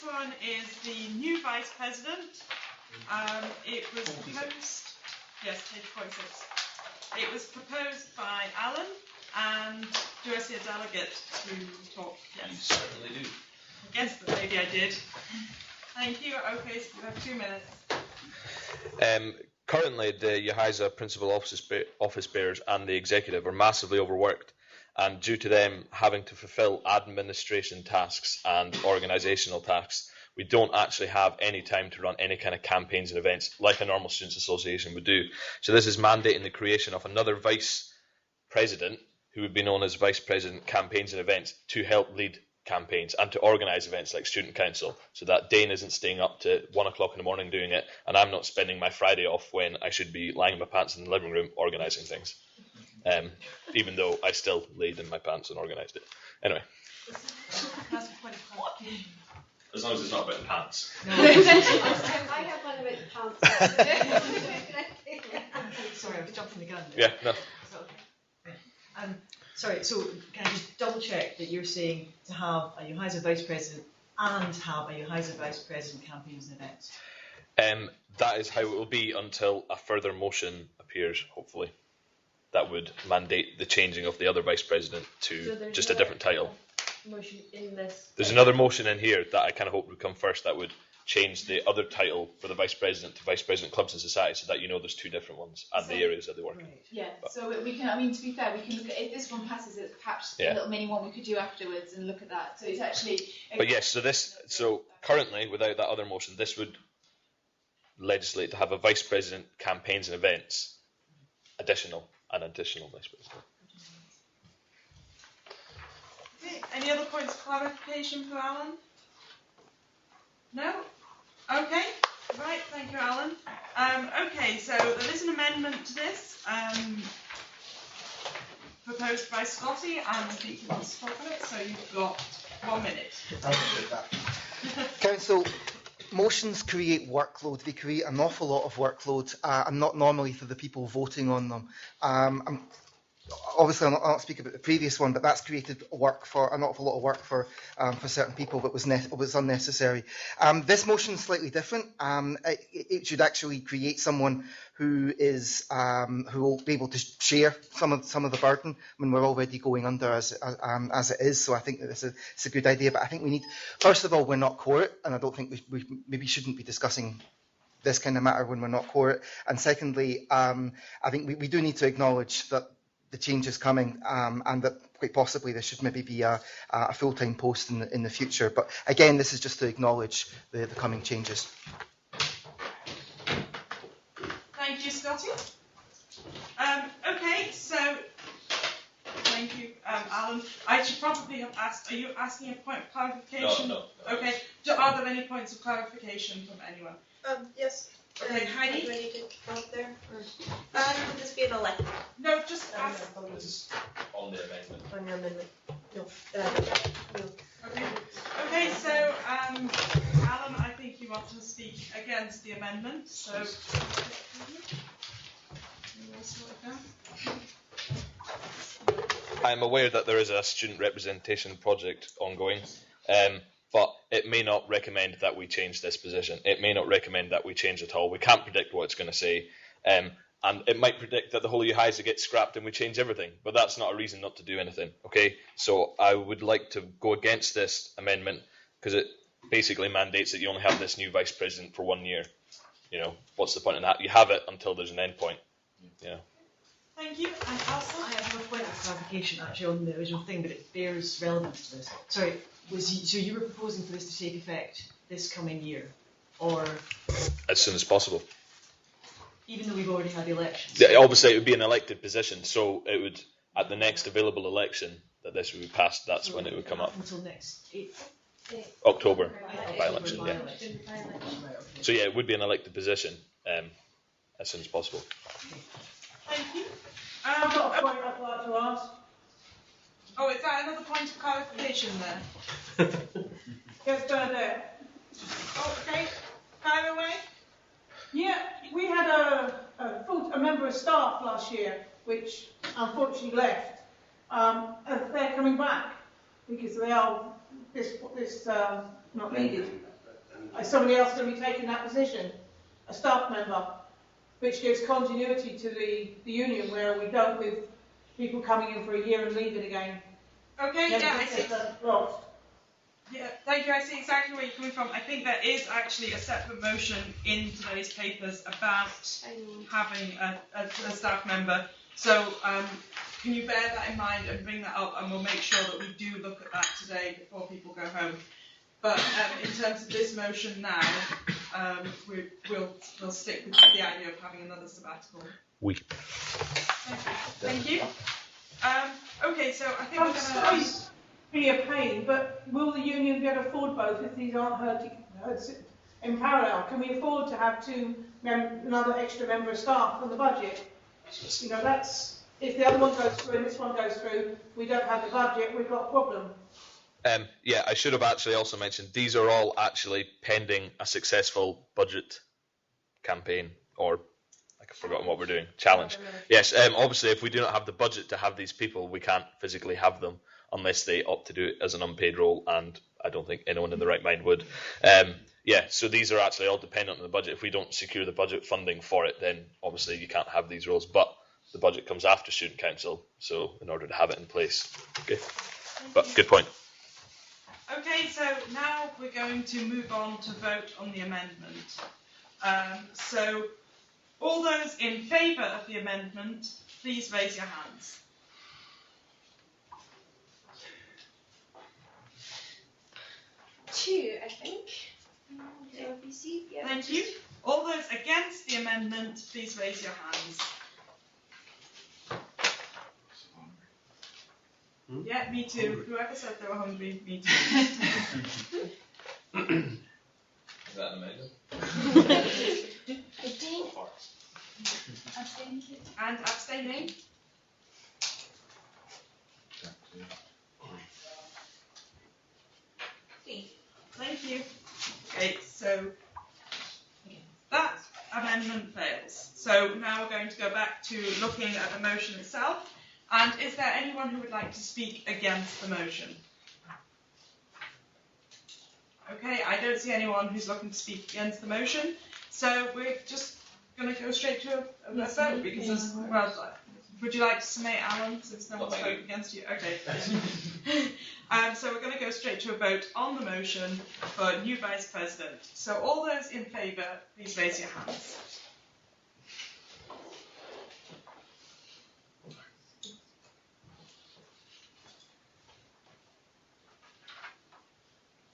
next one is the new Vice President. It was proposed, yes, page 46. It was proposed by Alan, and do I see a delegate to talk? Yes. You certainly do. I guess that maybe I did. Thank you. Okay, so we have 2 minutes. Currently, the UHISA principal office bearers and the executive are massively overworked, and due to them having to fulfil administration tasks and organisational tasks, we don't actually have any time to run any kind of campaigns and events like a normal students' association would do. So this is mandating the creation of another vice president, who would be known as Vice President Campaigns and Events, to help lead campaigns and to organise events like Student Council, so that Dane isn't staying up to 1 o'clock in the morning doing it, and I'm not spending my Friday off when I should be lying in my pants in the living room organising things. Even though I still laid in my pants and organised it. Anyway. As long as it's not about the pants. No. I have one about the pants. Sorry, I was jumping the gun. Yeah, no. Okay. Sorry, so can I just double check that you're saying to have a UHISA Vice President and have a UHISA Vice President campaigns and events? That is how it will be until a further motion appears, hopefully. That would mandate the changing of the other Vice President to just a different title. Motion in this. There's another motion in here that I kind of hope would come first that would change the other title for the Vice President to Vice President Clubs and Society, so that you know there's two different ones and the areas that they work in. Right. Yeah, so we can, I mean, to be fair, we can look at, if this one passes, it's perhaps a little mini one we could do afterwards and look at that. So it's actually... But yes, so currently, without that other motion, this would legislate to have a Vice President Campaigns and Events, an additional Vice President. Okay, any other points of clarification for Alan? No? Okay, right, thank you, Alan. Okay, so there is an amendment to this proposed by Scotty, and I think he wants to talk on it, so you've got 1 minute. Council, motions create workload. They create an awful lot of workload, and not normally for the people voting on them. Obviously, I'll not speak about the previous one, but that's created work for an awful lot of work for certain people that was unnecessary. This motion is slightly different. It should actually create someone who will be able to share some of the burden when we're already going under as it is. So I think that it's a good idea. But I think we need, first of all, we're not court, and I don't think we maybe shouldn't be discussing this kind of matter when we're not court. And secondly, I think we do need to acknowledge that the change is coming, and that quite possibly there should maybe be a full-time post in the future. But again, this is just to acknowledge the coming changes. Thank you, Scotty. Okay, so thank you, Alan. I should probably have asked, are you asking a point of clarification? No. Okay, are there any points of clarification from anyone? Yes. Okay, Heidi? Do I need to come up there? Or would this be an elected? No, just ask. This is on the amendment. On your amendment? No. No. Okay, so Alan, I think you want to speak against the amendment, so... I'm aware that there is a student representation project ongoing, but it may not recommend that we change this position. It may not recommend that we change at all. We can't predict what it's going to say. And it might predict that the whole UHISA gets scrapped and we change everything. But that's not a reason not to do anything. Okay? So I would like to go against this amendment because it basically mandates that you only have this new vice president for 1 year. You know, what's the point in that? You have it until there's an end point. Yeah. Thank you. And also, I have a point of clarification actually on the original thing, but it bears relevance to this. Sorry, so you were proposing for this to take effect this coming year, or As soon as possible. even though we've already had the elections? Yeah, obviously, it would be an elected position, so it would, at the next available election that this would be passed, that's when it would come up. Until next April? October, Right, by-election, yeah. by-election. Right, okay. So yeah, it would be an elected position as soon as possible. thank you. I've got a point I'd like to ask. Oh, is that another point of clarification there? Yes, Bernadette. Oh, okay. Fire away. Yeah, we had a member of staff last year, which unfortunately left. They're coming back because they are this not needed. is somebody else going to be taking that position? A staff member, which gives continuity to the union, where we don't with people coming in for a year and leaving again. Okay, yeah, I see. Lost. Yeah, thank you. I see exactly where you're coming from. I think there is actually a separate motion in today's papers about having a staff member. So can you bear that in mind and bring that up, and we'll make sure that we do look at that today before people go home. But in terms of this motion now, we'll stick with the idea of having another sabbatical. Thank you. Okay, so I think we're going to be a pain, but will the union be able to afford both if these aren't heard in parallel? Can we afford to have another extra member of staff on the budget? You know, that's, if the other one goes through and this one goes through, we don't have the budget, we've got a problem. Yeah, I should have actually also mentioned these are all actually pending a successful budget campaign, or I've forgotten what we're doing. Challenge. Yes, obviously if we do not have the budget to have these people, we can't physically have them unless they opt to do it as an unpaid role, and I don't think anyone in the right mind would. Yeah, so these are actually all dependent on the budget. If we don't secure the budget funding for it, then obviously you can't have these roles, but the budget comes after Student Council, so in order to have it in place. Okay, but good point. Okay, so now we're going to move on to vote on the amendment. So all those in favour of the amendment, please raise your hands. Two, I think. Yeah. Thank you. All those against the amendment, please raise your hands. Yeah, me too. Whoever said they were hungry, me too. Is that amazing? And abstaining? Thank you. Okay, so that amendment fails. So now we're going to go back to looking at the motion itself. And is there anyone who would like to speak against the motion? Okay, I don't see anyone who's looking to speak against the motion. So we're just going to go straight to a vote because, well, would you like to submit, Alan, since no one's voted against you? Okay. So we're going to go straight to a vote on the motion for new Vice President. So all those in favour, please raise your hands.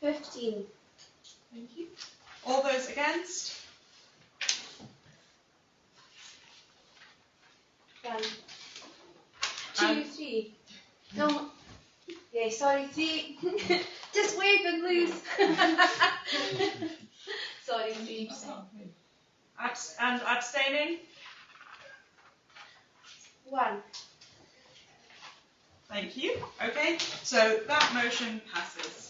$15. Thank you. All those against? 1, 2, 3. No. Yeah, sorry, 3. Just wave and lose. Sorry, 3. And abstaining? 1. Thank you. Okay, so that motion passes.